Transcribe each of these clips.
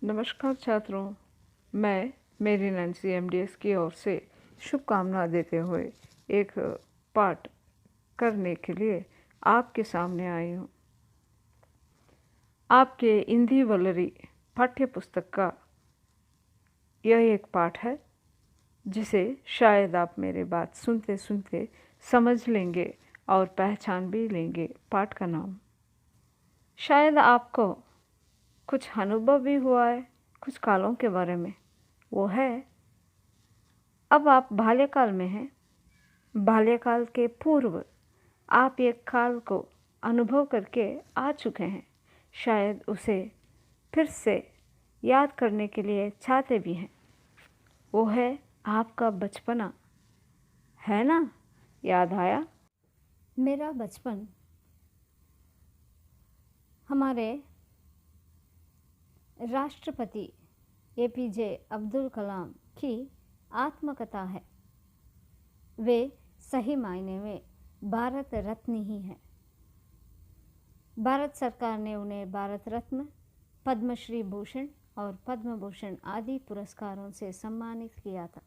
नमस्कार छात्रों, मैं मेरी नैन्सी एमडीएस की ओर से शुभकामना देते हुए एक पाठ करने के लिए आपके सामने आई हूँ। आपके हिंदी वल्लरी पाठ्य पुस्तक का यह एक पाठ है जिसे शायद आप मेरे बात सुनते सुनते समझ लेंगे और पहचान भी लेंगे। पाठ का नाम शायद आपको कुछ अनुभव भी हुआ है कुछ कालों के बारे में। वो है, अब आप बाल्यकाल में हैं। बाल्यकाल के पूर्व आप एक काल को अनुभव करके आ चुके हैं। शायद उसे फिर से याद करने के लिए चाहते भी हैं। वो है आपका बचपना, है ना? याद आया? मेरा बचपन हमारे राष्ट्रपति एपीजे अब्दुल कलाम की आत्मकथा है। वे सही मायने में भारत रत्न ही हैं। भारत सरकार ने उन्हें भारत रत्न, पद्मश्री भूषण और पद्म भूषण आदि पुरस्कारों से सम्मानित किया था।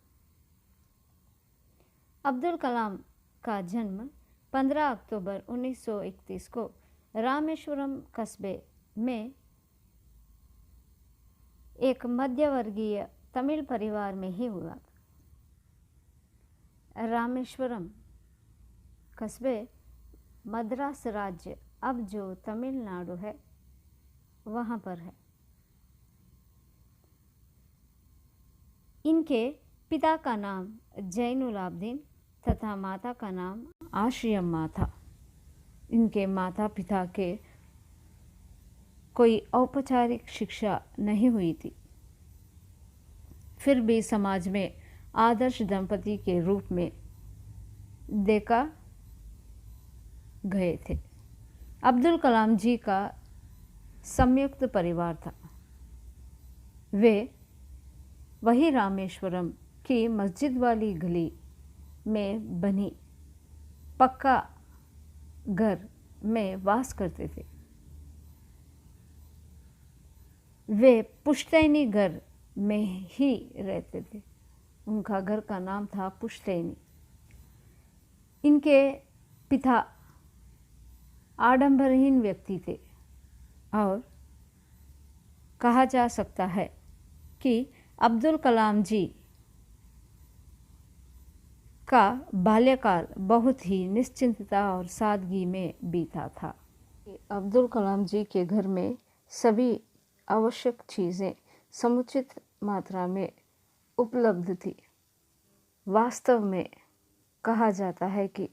अब्दुल कलाम का जन्म 15 अक्टूबर 1931 को रामेश्वरम कस्बे में एक मध्यवर्गीय तमिल परिवार में ही हुआ था। रामेश्वरम कस्बे मद्रास राज्य, अब जो तमिलनाडु है, वहाँ पर है। इनके पिता का नाम जैनुल आबदीन तथा माता का नाम आशियम्मा था। इनके माता पिता के कोई औपचारिक शिक्षा नहीं हुई थी, फिर भी समाज में आदर्श दंपति के रूप में देखा गए थे। अब्दुल कलाम जी का संयुक्त परिवार था। वे वही रामेश्वरम की मस्जिद वाली गली में बनी पक्का घर में वास करते थे। वे पुश्तैनी घर में ही रहते थे। उनका घर का नाम था पुश्तैनी। इनके पिता आडंबरहीन व्यक्ति थे और कहा जा सकता है कि अब्दुल कलाम जी का बाल्यकाल बहुत ही निश्चिंतता और सादगी में बीता था। अब्दुल कलाम जी के घर में सभी आवश्यक चीज़ें समुचित मात्रा में उपलब्ध थी। वास्तव में कहा जाता है कि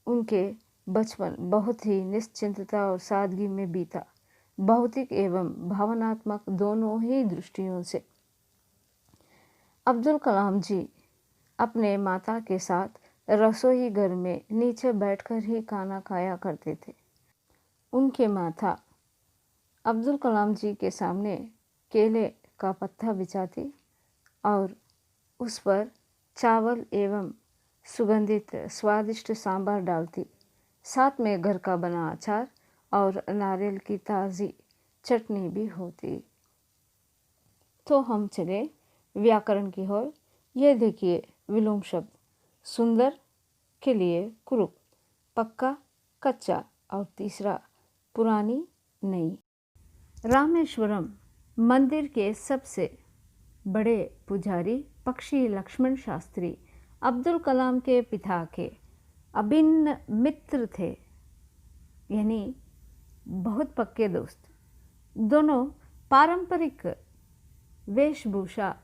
उनके बचपन बहुत ही निश्चिंतता और सादगी में बीता, भौतिक एवं भावनात्मक दोनों ही दृष्टियों से। अब्दुल कलाम जी अपने माता के साथ रसोई घर में नीचे बैठकर ही खाना खाया करते थे। उनके माता अब्दुल कलाम जी के सामने केले का पत्ता बिछाती और उस पर चावल एवं सुगंधित स्वादिष्ट सांभर डालती, साथ में घर का बना अचार और नारियल की ताज़ी चटनी भी होती। तो हम चले व्याकरण की ओर। ये देखिए विलोम शब्द सुंदर के लिए कुरूप, पक्का कच्चा और तीसरा पुरानी नई। रामेश्वरम मंदिर के सबसे बड़े पुजारी पक्षी लक्ष्मण शास्त्री अब्दुल कलाम के पिता के अभिन्न मित्र थे, यानी बहुत पक्के दोस्त। दोनों पारंपरिक वेशभूषा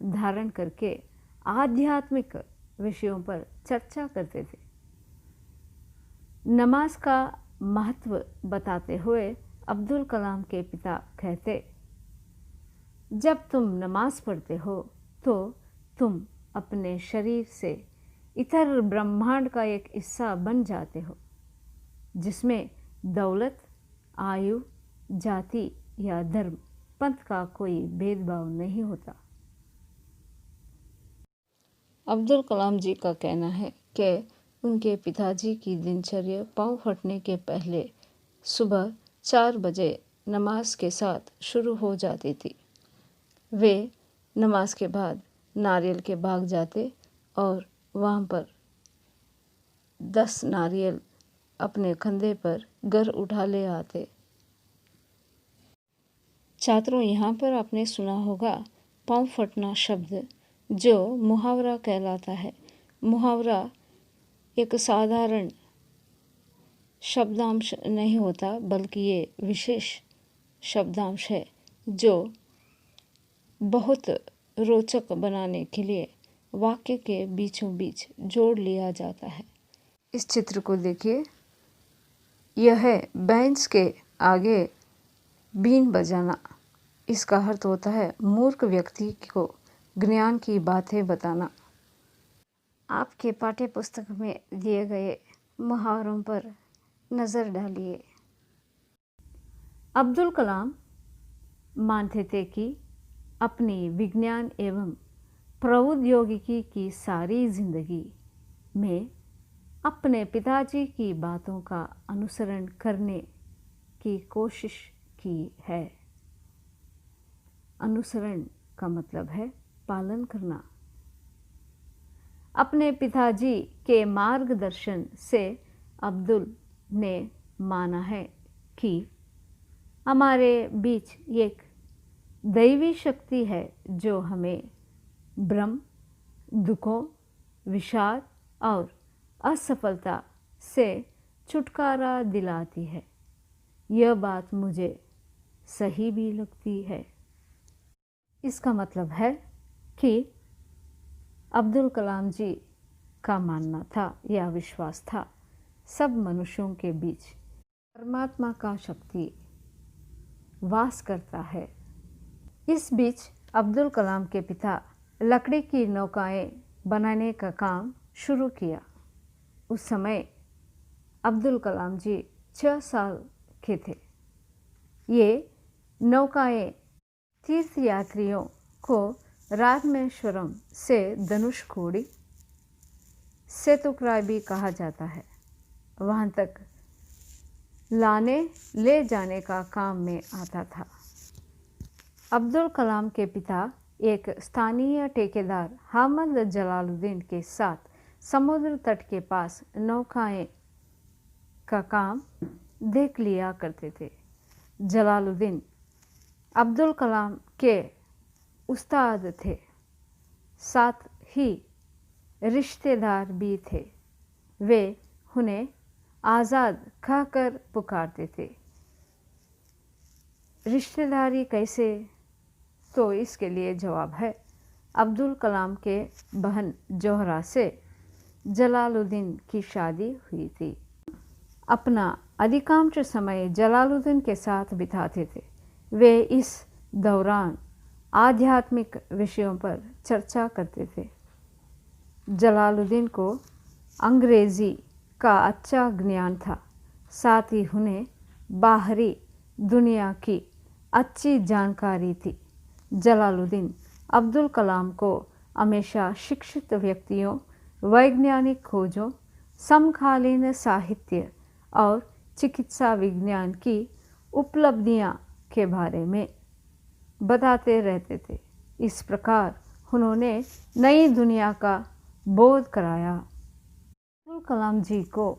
धारण करके आध्यात्मिक विषयों पर चर्चा करते थे। नमाज का महत्व बताते हुए अब्दुल कलाम के पिता कहते, जब तुम नमाज पढ़ते हो तो तुम अपने शरीर से इतर ब्रह्मांड का एक हिस्सा बन जाते हो, जिसमें दौलत, आयु, जाति या धर्म, पंथ का कोई भेदभाव नहीं होता। अब्दुल कलाम जी का कहना है कि उनके पिताजी की दिनचर्या पाँव फटने के पहले सुबह 4 बजे नमाज के साथ शुरू हो जाती थी। वे नमाज के बाद नारियल के बाग जाते और वहाँ पर 10 नारियल अपने कंधे पर घर उठा ले आते। छात्रों, यहाँ पर आपने सुना होगा पाँव फटना शब्द, जो मुहावरा कहलाता है। मुहावरा एक साधारण शब्दांश नहीं होता, बल्कि ये विशेष शब्दांश है जो बहुत रोचक बनाने के लिए वाक्य के बीचों बीच जोड़ लिया जाता है। इस चित्र को देखिए, यह है बेंच के आगे बीन बजाना। इसका अर्थ होता है मूर्ख व्यक्ति को ज्ञान की बातें बताना। आपके पाठ्य पुस्तक में दिए गए मुहावरों पर नज़र डालिए। अब्दुल कलाम मानते थे कि अपनी विज्ञान एवं प्रौद्योगिकी की सारी जिंदगी में अपने पिताजी की बातों का अनुसरण करने की कोशिश की है। अनुसरण का मतलब है पालन करना। अपने पिताजी के मार्गदर्शन से अब्दुल ने माना है कि हमारे बीच एक दैवी शक्ति है जो हमें भ्रम, दुखों, विषाद और असफलता से छुटकारा दिलाती है। यह बात मुझे सही भी लगती है। इसका मतलब है कि अब्दुल कलाम जी का मानना था या विश्वास था, सब मनुष्यों के बीच परमात्मा का शक्ति वास करता है। इस बीच अब्दुल कलाम के पिता लकड़ी की नौकाएं बनाने का काम शुरू किया। उस समय अब्दुल कलाम जी 6 साल के थे। ये नौकाएं तीर्थयात्रियों को रामेश्वरम से धनुषकोडी, सेतुक्राय भी कहा जाता है, वहाँ तक लाने ले जाने का काम में आता था। अब्दुल कलाम के पिता एक स्थानीय ठेकेदार हामिद जलालुद्दीन के साथ समुद्र तट के पास नौकाएं का काम देख लिया करते थे। जलालुद्दीन अब्दुल कलाम के उस्ताद थे, साथ ही रिश्तेदार भी थे। वे उन्हें आज़ाद कहकर पुकारते थे। रिश्तेदारी कैसे? तो इसके लिए जवाब है, अब्दुल कलाम के बहन जोहरा से जलालुद्दीन की शादी हुई थी। अपना अधिकांश समय जलालुद्दीन के साथ बिताते थे। वे इस दौरान आध्यात्मिक विषयों पर चर्चा करते थे। जलालुद्दीन को अंग्रेज़ी का अच्छा ज्ञान था, साथ ही उन्हें बाहरी दुनिया की अच्छी जानकारी थी। जलालुद्दीन अब्दुल कलाम को हमेशा शिक्षित व्यक्तियों, वैज्ञानिक खोजों, समकालीन साहित्य और चिकित्सा विज्ञान की उपलब्धियां के बारे में बताते रहते थे। इस प्रकार उन्होंने नई दुनिया का बोध कराया। अब्दुल कलाम जी को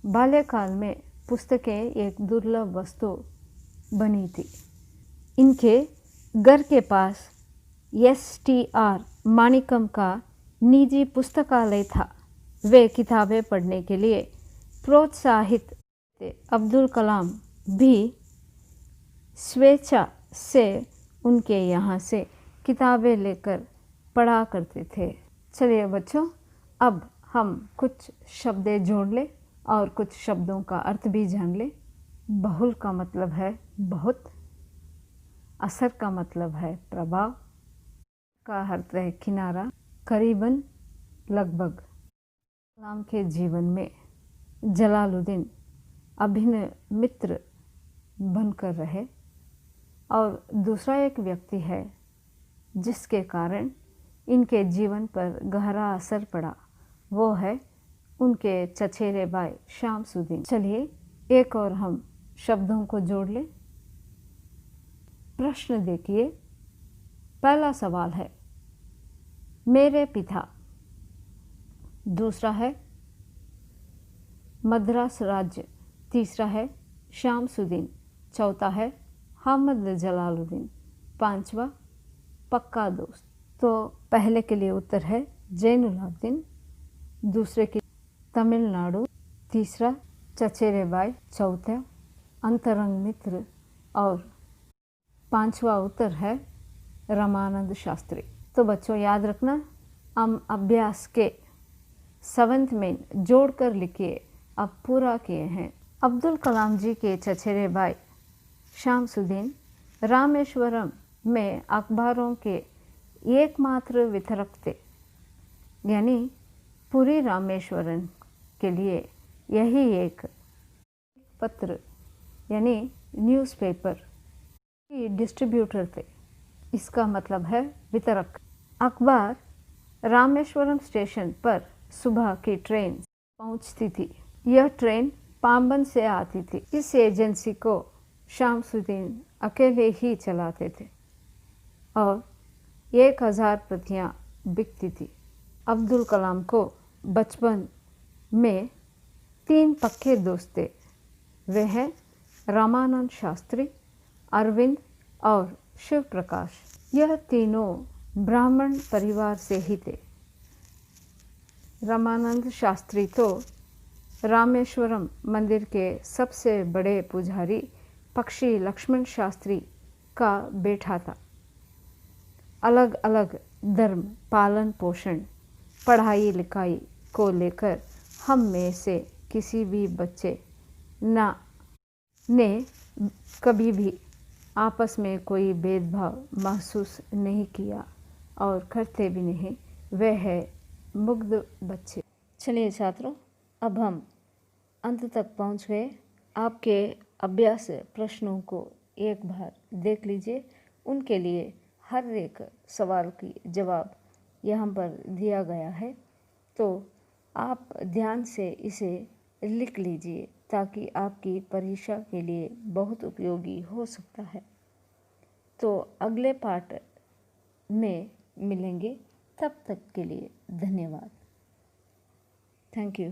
बाल्यकाल में पुस्तकें एक दुर्लभ वस्तु बनी थी। इनके घर के पास STR माणिक्यम का निजी पुस्तकालय था। वे किताबें पढ़ने के लिए प्रोत्साहित थे। अब्दुल कलाम भी स्वेच्छा से उनके यहाँ से किताबें लेकर पढ़ा करते थे। चलिए बच्चों, अब हम कुछ शब्द जोड़ लें और कुछ शब्दों का अर्थ भी जान लें। बहुल का मतलब है बहुत, असर का मतलब है प्रभाव, का अर्थ है किनारा, करीबन, लगभग। कलाम के जीवन में जलालुद्दीन अभिन्न मित्र बनकर रहे और दूसरा एक व्यक्ति है जिसके कारण इनके जीवन पर गहरा असर पड़ा, वो है उनके चचेरे भाई शामसुद्दीन। चलिए एक और हम शब्दों को जोड़ लें। प्रश्न देखिए, पहला सवाल है मेरे पिता, दूसरा है मद्रास राज्य, तीसरा है शामसुद्दीन, चौथा है हामिद जलालुद्दीन, पांचवा पक्का दोस्त। तो पहले के लिए उत्तर है जैनुलाब्दीन, दूसरे के तमिलनाडु, तीसरा चचेरे भाई, चौथा अंतरंग मित्र और पांचवा उत्तर है रामानंद शास्त्री। तो बच्चों याद रखना, हम अभ्यास के 7th में जोड़कर लिखिए, अब पूरा किए हैं। अब्दुल कलाम जी के चचेरे भाई शामसुद्दीन रामेश्वरम में अखबारों के एकमात्र वितरक थे, यानी पूरी रामेश्वरम के लिए यही एक पत्र यानी न्यूज़पेपर की डिस्ट्रीब्यूटर थे। इसका मतलब है वितरक। अखबार रामेश्वरम स्टेशन पर सुबह की ट्रेन पहुंचती थी। यह ट्रेन पाम्बन से आती थी। इस एजेंसी को शामसुद्दीन अकेले ही चलाते थे और 1000 प्रतियां बिकती थी। अब्दुल कलाम को बचपन में 3 पक्के दोस्त थे। वे हैं रामानंद शास्त्री, अरविंद और शिव प्रकाश। यह तीनों ब्राह्मण परिवार से ही थे। रामानंद शास्त्री तो रामेश्वरम मंदिर के सबसे बड़े पुजारी पक्षी लक्ष्मण शास्त्री का बेटा था। अलग अलग धर्म पालन पोषण पढ़ाई लिखाई को लेकर हम में से किसी भी बच्चे ने कभी भी आपस में कोई भेदभाव महसूस नहीं किया और करते भी नहीं। वे है मुग्ध बच्चे। चलिए छात्रों, अब हम अंत तक पहुंच गए। आपके अभ्यास प्रश्नों को एक बार देख लीजिए। उनके लिए हर एक सवाल की जवाब यहाँ पर दिया गया है, तो आप ध्यान से इसे लिख लीजिए ताकि आपकी परीक्षा के लिए बहुत उपयोगी हो सकता है। तो अगले पाठ में मिलेंगे, तब तक के लिए धन्यवाद। Thank you.